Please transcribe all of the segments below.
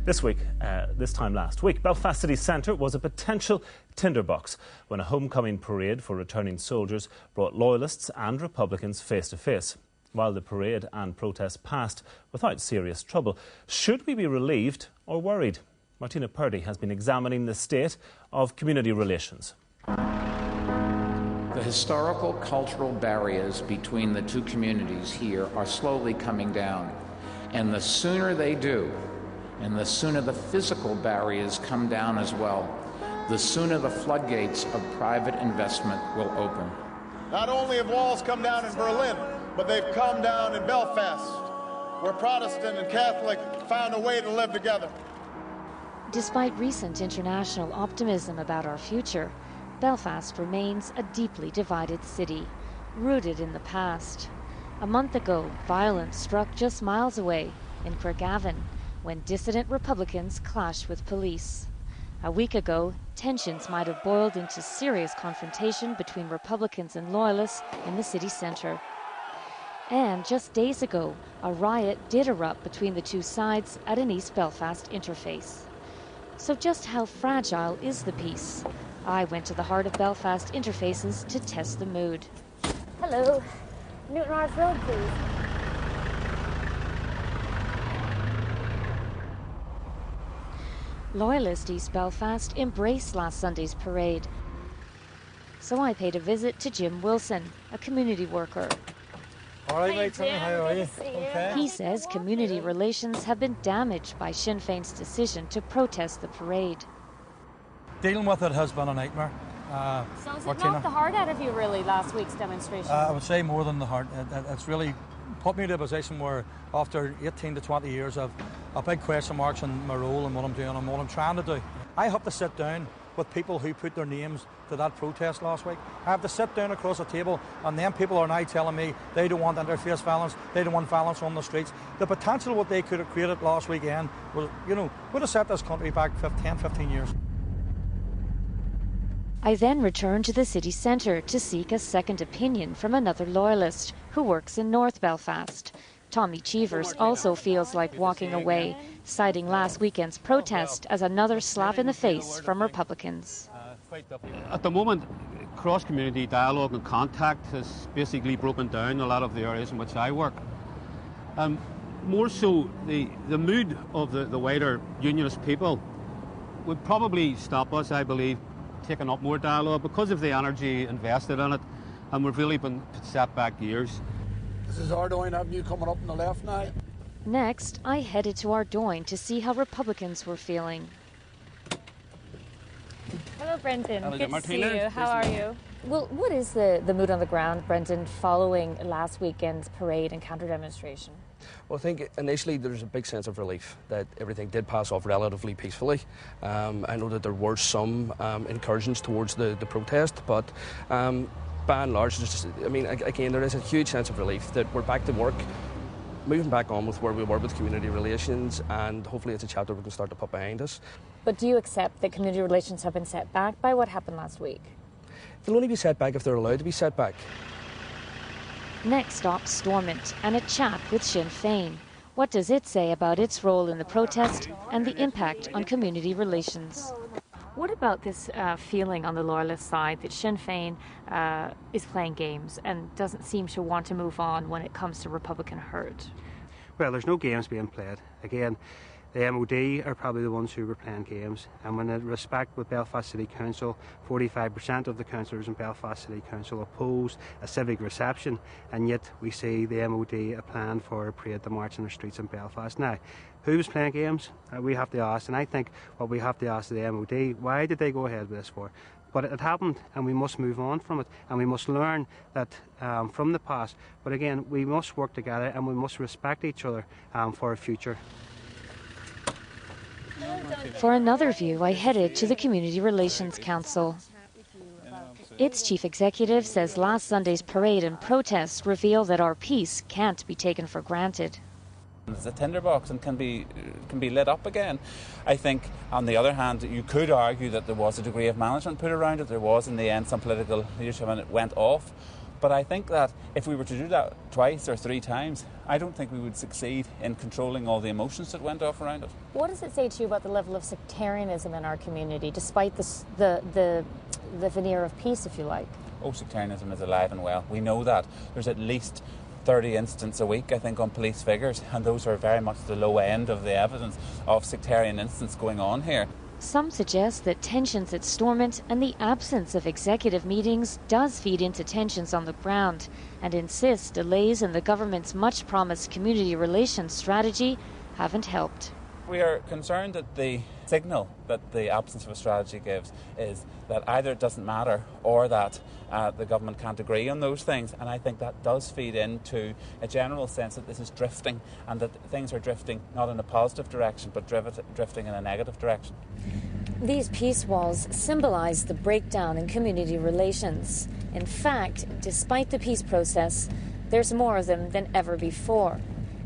This time last week, Belfast City Centre was a potential tinderbox when a homecoming parade for returning soldiers brought Loyalists and Republicans face to face. While the parade and protest passed without serious trouble, should we be relieved or worried? Martina Purdy has been examining the state of community relations. The historical cultural barriers between the two communities here are slowly coming down. And the sooner they do, and the sooner the physical barriers come down as well, the sooner the floodgates of private investment will open. Not only have walls come down in Berlin, but they've come down in Belfast, where Protestant and Catholic found a way to live together. Despite recent international optimism about our future, Belfast remains a deeply divided city, rooted in the past. A month ago, violence struck just miles away in Craigavon when dissident Republicans clashed with police. A week ago, tensions might have boiled into serious confrontation between Republicans and Loyalists in the city centre. And just days ago, a riot did erupt between the two sides at an East Belfast interface. So just how fragile is the peace? I went to the heart of Belfast interfaces to test the mood. Hello. Newton Arts Road, please. Loyalist East Belfast embraced last Sunday's parade. So I paid a visit to Jim Wilson, a community worker. All right, mate, how are you? Okay. He says community relations have been damaged by Sinn Féin's decision to protest the parade. Dealing with it has been a nightmare. So is it knocked the heart out of you, really, last week's demonstration? I would say more than the heart. It's really put me in a position where, after 18 to 20 years, I've a big question marks on my role and what I'm doing and what I'm trying to do. I have to sit down with people who put their names to that protest last week. I have to sit down across a table, and then people are now telling me they don't want interface violence, they don't want violence on the streets. The potential what they could have created last weekend was, would have set this country back 10, 15 years. I then returned to the city centre to seek a second opinion from another Loyalist who works in North Belfast. Tommy Cheevers also feels like walking away, citing last weekend's protest as another slap in the face from Republicans. At the moment, cross-community dialogue and contact has basically broken down in a lot of the areas in which I work. More so, the mood of the wider unionist people would probably stop us, I believe, taking up more dialogue because of the energy invested in it, and we've really been set back years. This is Ardoyne Avenue coming up on the left now. Next, I headed to Ardoyne to see how Republicans were feeling. Hello, Brendan. Hello, good Martina. to see you. How are you? Well, what is the mood on the ground, Brendan, following last weekend's parade and counter-demonstration? Well, I think initially there's a big sense of relief that everything did pass off relatively peacefully. I know that there were some incursions towards the protest, but by and large, again, there is a huge sense of relief that we're back to work, moving back on with where we were with community relations, and hopefully it's a chapter we can start to put behind us. But do you accept that community relations have been set back by what happened last week? They'll only be set back if they're allowed to be set back. Next stop, Stormont, and a chat with Sinn Féin. What does it say about its role in the protest and the impact on community relations? What about this feeling on the Loyalist side that Sinn Féin is playing games and doesn't seem to want to move on when it comes to Republican hurt? Well, there's no games being played. Again, the MOD are probably the ones who were playing games, and when in respect with Belfast City Council, 45% of the councillors in Belfast City Council opposed a civic reception, and yet we see the MOD a plan for a parade to march in the streets in Belfast. Now, who was playing games? We have to ask, and I think what we have to ask the MOD, why did they go ahead with this for? But it happened, and we must move on from it, and we must learn that from the past. But again, we must work together, and we must respect each other for a future. For another view, I headed to the Community Relations Council. Its chief executive says last Sunday's parade and protests reveal that our peace can't be taken for granted. It's a tinderbox and can be lit up again. I think, on the other hand, you could argue that there was a degree of management put around it. There was, in the end, some political leadership and it went off. But I think that if we were to do that twice or three times, I don't think we would succeed in controlling all the emotions that went off around it. What does it say to you about the level of sectarianism in our community, despite the veneer of peace, if you like? Oh, sectarianism is alive and well. We know that. There's at least 30 incidents a week, I think, on police figures, and those are very much the low end of the evidence of sectarian incidents going on here. Some suggest that tensions at Stormont and the absence of executive meetings does feed into tensions on the ground, and insist delays in the government's much-promised community relations strategy haven't helped. We are concerned that the signal that the absence of a strategy gives is that either it doesn't matter or that the government can't agree on those things, and I think that does feed into a general sense that this is drifting, and that things are drifting not in a positive direction but drifting in a negative direction. These peace walls symbolise the breakdown in community relations. In fact, despite the peace process, there's more of them than ever before,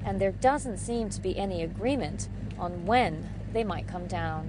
and there doesn't seem to be any agreement on when they might come down.